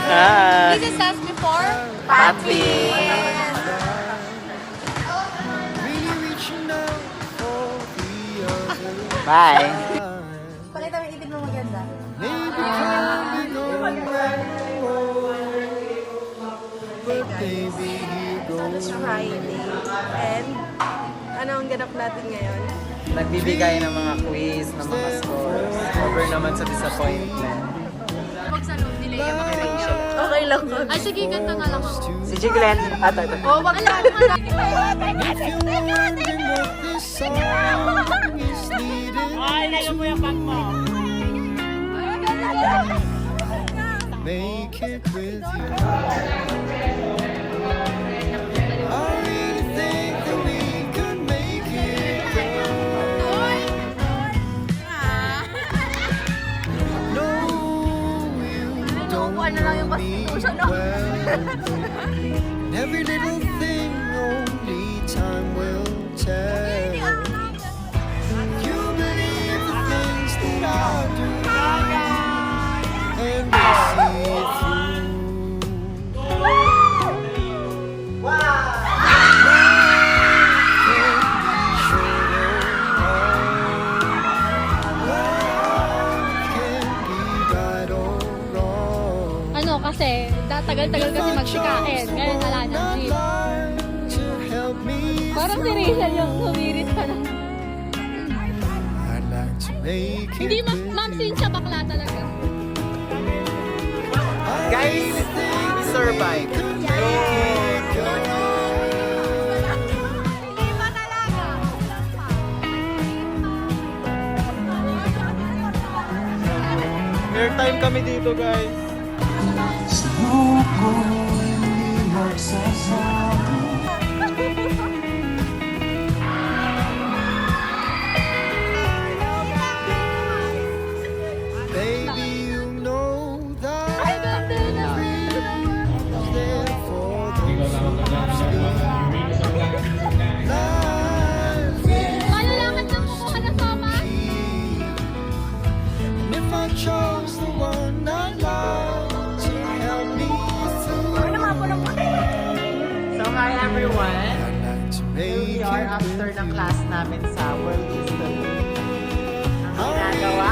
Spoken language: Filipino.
Ah, This is us before. happy. Bye. Pakita mo yung ibig mo maganda. It's Friday. And ano ang ganap natin ngayon? Nagbibigay ng mga quiz, ng mga scores. Over naman sa disappointment. Pag sa loob nila yung makikita. Okay lang. Ay, sige, ganda nga lang ako. Si Jiglen. Ito. Oh, wag lang. Ay, layo mo yung bag mo. Make it with you. I really think that we could make it. No, you don't know me well. Every little thing only time will tell. You believe the things that I do, and I see it through. Ano kasi, tagal-tagal kasi magsikain. Ngayon wala ng jeep. Parang si Rachel yung humirit pa na. Hindi, ma'am Cynthia bakla talaga. Guys, we survive. Hindi pa talaga. Airtime kami dito, guys. Baby, you know that I'm there for those who Malalaman lang kumuha ng soma. And if I chose the one I love to help me through, So, hi everyone. I'd like to Here we make are it after with ng you. class namin sa World History. Ang ginagawa,